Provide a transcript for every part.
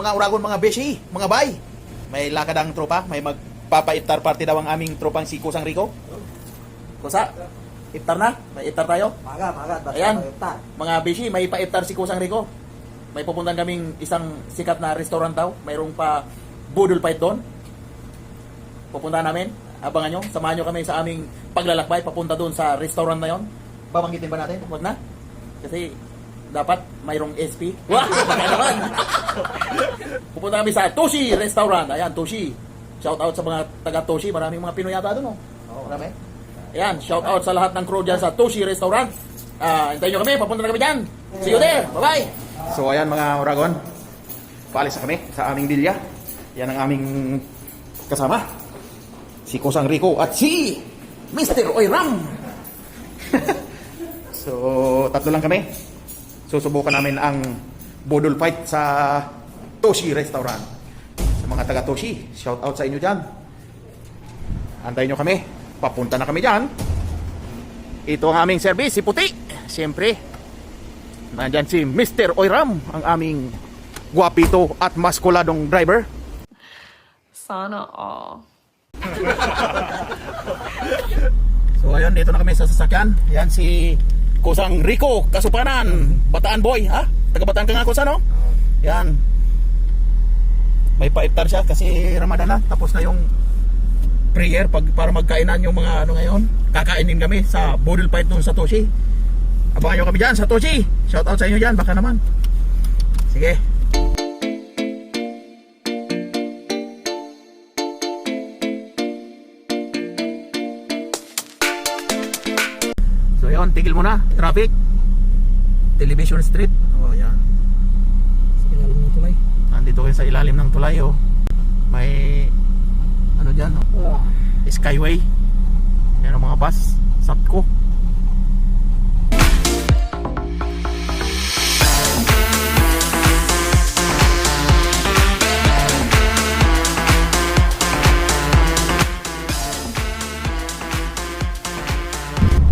mga uragon, mga beshi, mga bay. May lakad ang tropa, may magpapa-iftar party daw ang aming tropang si Kusang Rico. Kusa, iftar na? May iftar tayo? Maga, basta Ayan, mag-iftar. mga beshi, may pa-iftar si Kusang Rico. May pupuntan kaming isang sikat na restaurant daw. Mayroong pa budol fight doon. Pupuntahan namin. Abangan nyo, samahan nyo kami sa aming paglalakbay papunta doon sa restaurant na yon. Babanggitin ba natin? Huwag na. Kasi dapat mayroong SP. Wah! Baka naman! Pupunta kami sa Toshi Restaurant. Ayan, Toshi. Shout out sa mga taga Toshi. Maraming mga Pinoy yata doon, no? Oo, marami. Ayan, shout out sa lahat ng crew dyan sa Toshi Restaurant. Hintayin nyo kami, papunta na kami dyan. See you there. Bye-bye! So, ayan mga Uragon. Paalis na kami sa aming bilya. Yan ang aming kasama. Si Kusang Rico at si Mr. Oyram. So, tatlo lang kami. Susubukan namin ang budol fight sa Toshi Restaurant. Sa mga taga Toshi, shout out sa inyo dyan. Antayin nyo kami. Papunta na kami dyan. Ito ang aming service, si Puti. Siyempre, nandyan si Mr. Oyram, ang aming guwapito at maskuladong driver. Sana all. So ayun, dito na kami sa sasakyan. Yan si Kusang Rico Kasupanan, Bataan boy, ha? Taga Bataan ka nga, Kusa, no? Yan. May pa-iftar siya kasi Ramadan na. Tapos na yung prayer para magkainan yung mga ano ngayon. Kakainin kami sa budol fight doon sa Toshi. Abangan nyo kami dyan sa Toshi. Shout out sa inyo dyan, baka naman. Sige. So yun, tigil muna. Traffic. Television Street. Oh, yan. Sa ilalim ng tulay. Nandito kayo sa ilalim ng tulay, oh. May ano dyan, oh. Skyway. Yan ang mga bus. Sapco.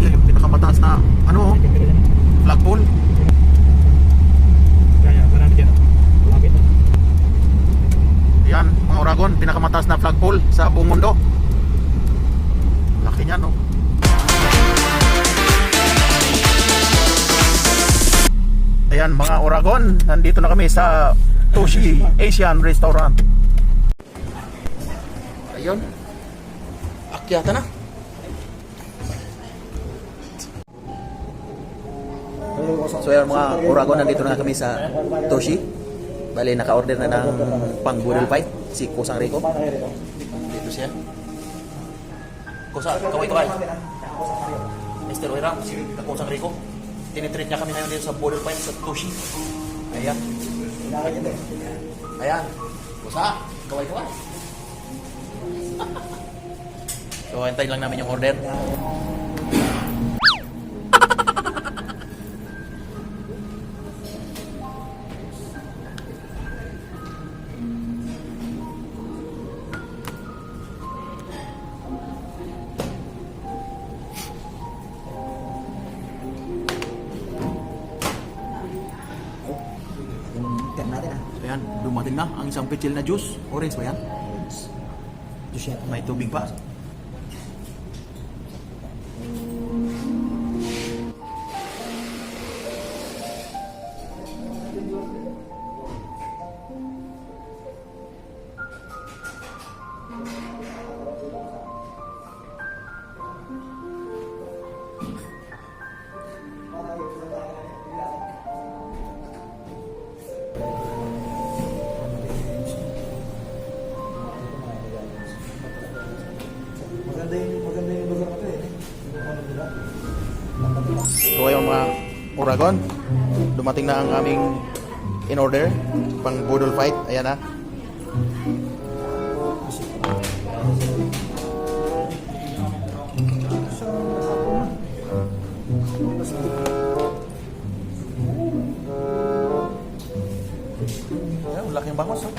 Yan yung pinakamataas na ano, flagpole. Kaya, marami dyan. Malapit. Yan, mga Uragon, pinakamataas na flagpole sa buong mundo. Laki niya, no? Ayan, mga Uragon, nandito na kami sa Toshi Asian Restaurant. Ayun, akyata na. So ayan mga Uragon, nandito na kami sa Toshi. Bali, naka-order na ng pang-budol fight si Kusang Rico. Dito siya. Kusa, kaway to kay Mr. Oyram, si Kusang Rico. Tinitreat niya kami ngayon dito sa budol fight sa Toshi. Ayan. Ayan. Kusa, kaway to kay. So, hintayin lang namin yung order. Ikan natin, ah. So yan, dumating na ang isang pichil na juice. Orange ba yan? Diyos yan. May tubig pa. Maganda yung lugar na ito, eh. So ayun mga Uragon, dumating na ang aming in order pang budol fight. Ayan na. Ayan, laking bangos, oh.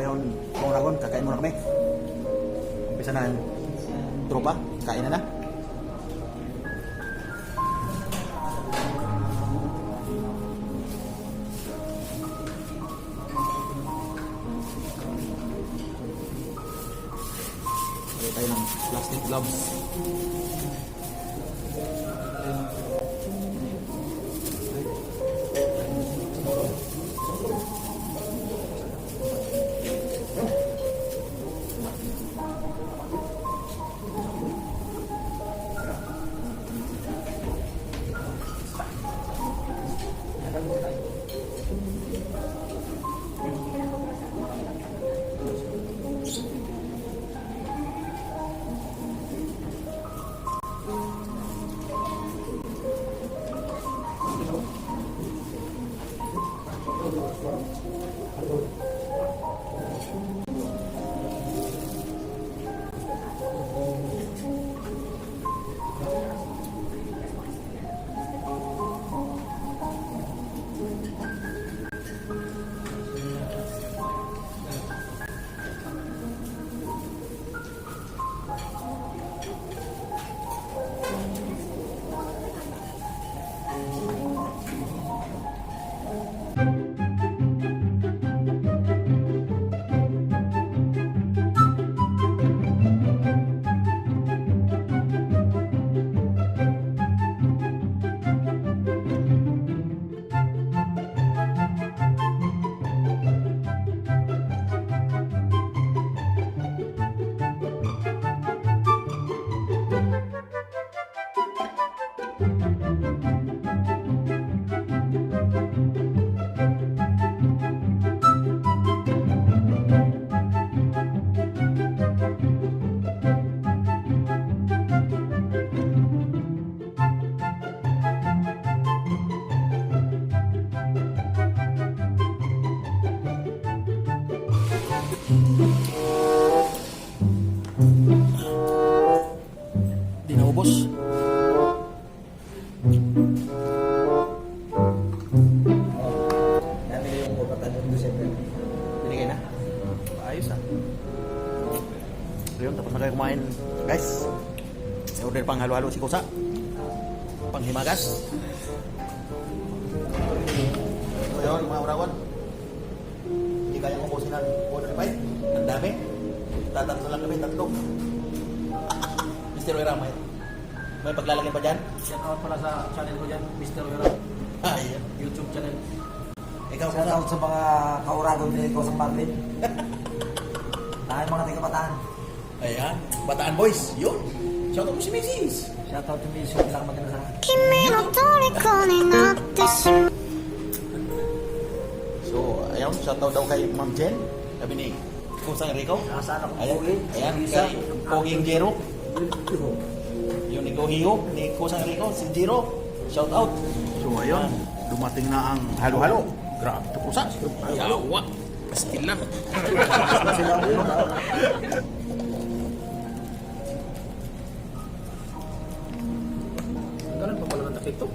ayun, kung ragon, kakain muna kami. Umpisa na ang tropa, kain na na. Lagay tayo ng plastic gloves. Di naubos. Nabili yung pagkatan ng December. Binigay na. Ayos ah. Ayun, tapos na kayo kumain. Guys, may order pang halo-halo si Kusa. Panghimagas. So yun, mga urawan. Hindi kaya kukusin ang order pa eh. Ang dami. Tatatlo lang kami, tatlo. Mr. Wera, may paglalagay pa dyan? Shout out pala sa channel ko dyan, Mr. Wera. Ayan. YouTube channel. Ikaw, Shout out sa mga kauragon din ko sa Marlin. Tayo mga tiga-Bataan. Ayan. Bataan Boys. Yun. Shout out mo si Macy's. Shout out to Miss yung pinakamaganda sa akin. 君の虜になってしまう So, ayun. Shout out daw kay Ma'am Jen. Sabi ni Kusang Rico. Nakasaan ako Ayan. Pogi. Ayan. Kay Poging Jero. Yung ni Gohiyo, ni Kusang Rico, si Jero. Shout out. So, ayun. Dumating na ang halo-halo. Grabe ito Kusa. Yawa. Pastil lang. Ganun pa pala ng takip to.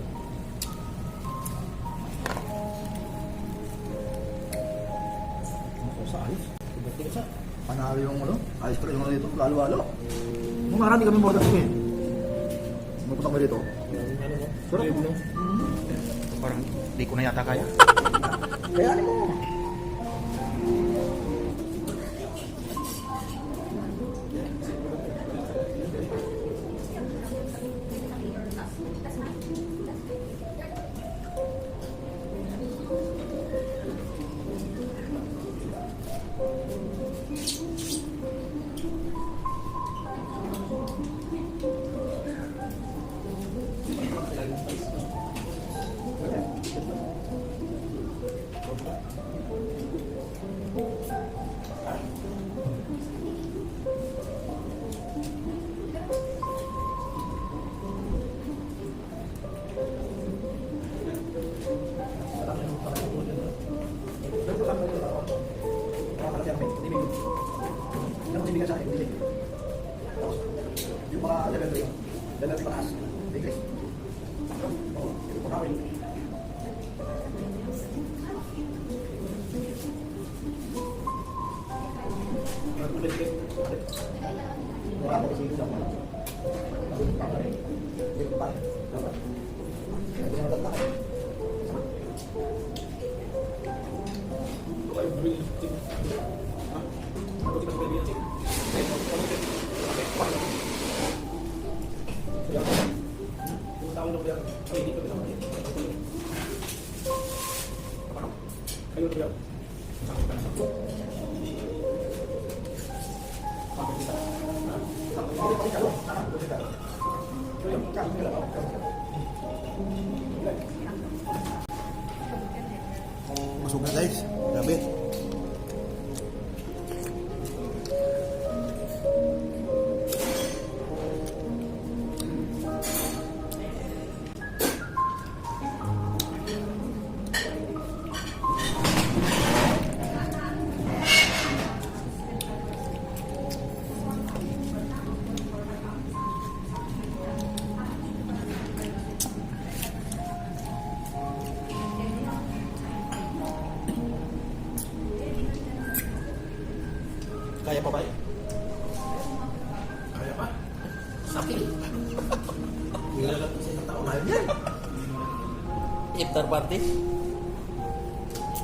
Sa ayos. Tiba-tiba sa. Panalo yung ano. Ayos pala yung ano dito. Lalo-lalo. Nung marami kami mga dati eh. Mapunta kami dito. Sarap mo. Parang di ko na yata kaya. Kaya ano mo. Yung mga level paas. English. Mura ako kasi ito ako. Dito pa. Hindi mo tatakay. Masuk na guys. Grabe. Kaya pa ba yun? Kaya pa? Sakit. Nilalat sa isang taon. Mahal yan. Iftar party.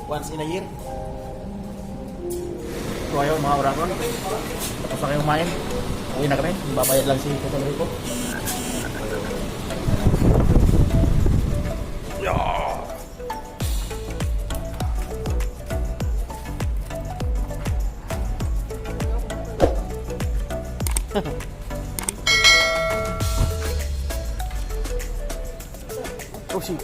Once in a year. So ayun mga oragon, tapos na kayo kumain. Uwi na kami, babayad lang si Kusang Rico. Oh shit.